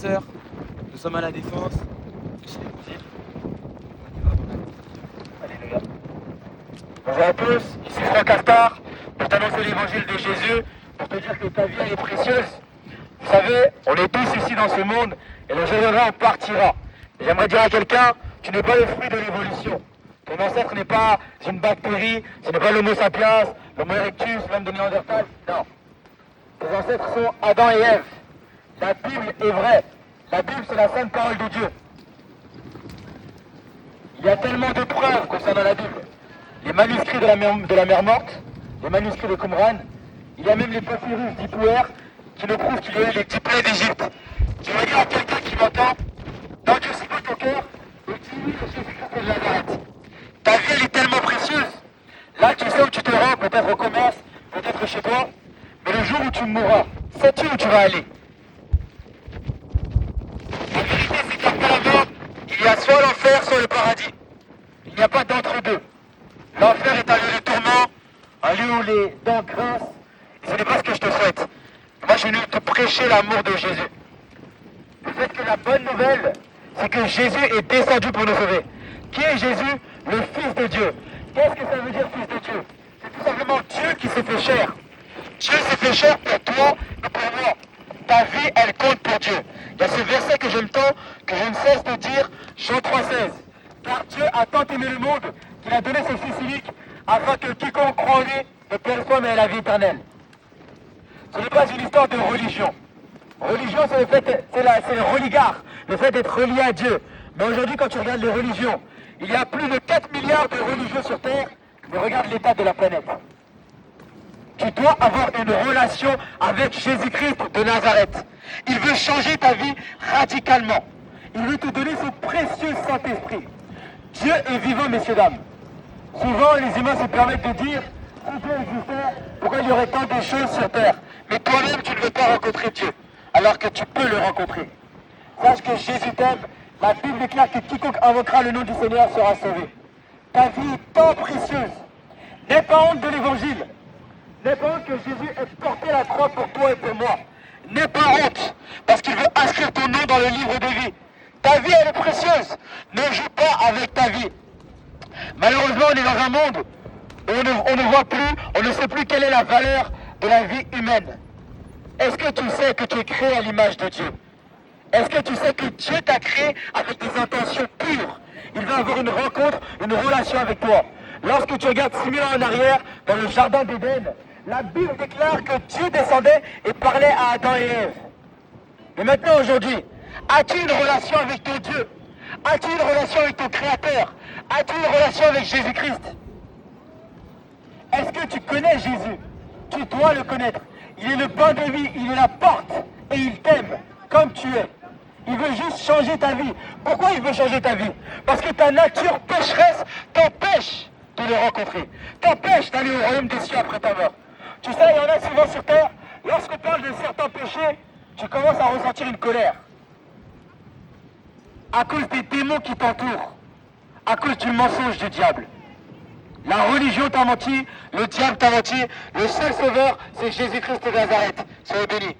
sœurs, nous sommes à la Défense, chez l'Évangile. On y va, mon ami. Alléluia. Bonjour à tous, ici Franck Astar, pour t'annoncer l'évangile de Jésus, pour te dire que ta vie elle est précieuse. Vous savez, on est tous ici dans ce monde, et le jour viendra, on partira. Et j'aimerais dire à quelqu'un, tu n'es pas le fruit de l'évolution. Ton ancêtre n'est pas une bactérie, ce n'est pas l'Homo sapiens, l'Homo erectus, l'homme de Néandertal, non. Tes ancêtres sont Adam et Ève. La Bible est vraie. La Bible, c'est la sainte parole de Dieu. Il y a tellement de preuves concernant la Bible. Les manuscrits de la mer Morte, les manuscrits de Qumran, il y a même les papyrus d'Ipouer qui nous prouvent qu'il y a eu les 10 plaies d'Égypte. Je vais dire à quelqu'un qui m'entend, endurcis pas ton cœur et dis-lui que Jésus-Christ est de Nazareth. Ta vie, elle est tellement précieuse. Là, tu sais où tu te rends, peut-être au commerce, peut-être chez toi, mais le jour où tu mourras, sais-tu où tu vas aller? La vérité, c'est qu'après la mort, il y a soit l'enfer, soit le paradis. Il n'y a pas d'entre-deux. L'enfer est un lieu de tourment, un lieu où les dents grincent, et ce n'est pas ce que je te souhaite. Moi, je suis venu te prêcher l'amour de Jésus. Le fait que la bonne nouvelle, c'est que Jésus est descendu pour nous sauver. Qui est Jésus? Le Fils de Dieu. Qu'est-ce que ça veut dire, Fils de Dieu? C'est tout simplement Dieu qui s'est fait chair. Dieu s'est fait chair pour toi et pour moi. Ta vie, elle compte pour Dieu. Il y a ce verset que j'aime tant, que je ne cesse de dire, Jean 3,16. Car Dieu a tant aimé le monde qu'il a donné son Fils unique, afin que quiconque croit en lui ne perde pas mais ait la vie éternelle. Ce n'est pas une histoire de religion. Religion, c'est le religare, le fait d'être relié à Dieu. Mais aujourd'hui, quand tu regardes les religions, il y a plus de 4 milliards de religieux sur Terre, mais regarde l'état de la planète. Tu dois avoir une relation avec Jésus-Christ de Nazareth. Il veut changer ta vie radicalement. Il veut te donner son précieux Saint-Esprit. Dieu est vivant, messieurs, dames. Souvent, les humains se permettent de dire, si Dieu existait, pourquoi il y aurait tant de choses sur Terre? Mais toi-même, tu ne veux pas rencontrer Dieu, alors que tu peux le rencontrer. Sache que Jésus t'aime. La Bible déclare que quiconque invoquera le nom du Seigneur sera sauvé. Ta vie est tant précieuse. N'aie pas honte de l'Évangile. N'aie pas honte que Jésus ait porté la croix pour toi et pour moi. N'aie pas honte, parce qu'il veut inscrire ton nom dans le livre de vie. Ta vie, elle est précieuse. Ne joue pas avec ta vie. Malheureusement, on est dans un monde où on ne voit plus, on ne sait plus quelle est la valeur de la vie humaine. Est-ce que tu sais que tu es créé à l'image de Dieu? Est-ce que tu sais que Dieu t'a créé avec des intentions pures? Il veut avoir une rencontre, une relation avec toi. Lorsque tu regardes 6000 ans en arrière, dans le jardin d'Éden, la Bible déclare que Dieu descendait et parlait à Adam et Ève. Mais maintenant, aujourd'hui, as-tu une relation avec ton Dieu? As-tu une relation avec ton Créateur? As-tu une relation avec Jésus-Christ? Est-ce que tu connais Jésus? Tu dois le connaître. Il est le pain de vie, il est la porte et il t'aime comme tu es. Il veut juste changer ta vie. Pourquoi il veut changer ta vie? Parce que ta nature pécheresse t'empêche de le rencontrer. T'empêche d'aller au royaume des cieux après ta mort. Tu sais, il y en a souvent sur terre, lorsqu'on parle de certains péchés, tu commences à ressentir une colère. À cause des démons qui t'entourent. À cause du mensonge du diable. La religion t'a menti, le diable t'a menti, le seul sauveur, c'est Jésus-Christ de Nazareth. Soyez bénis.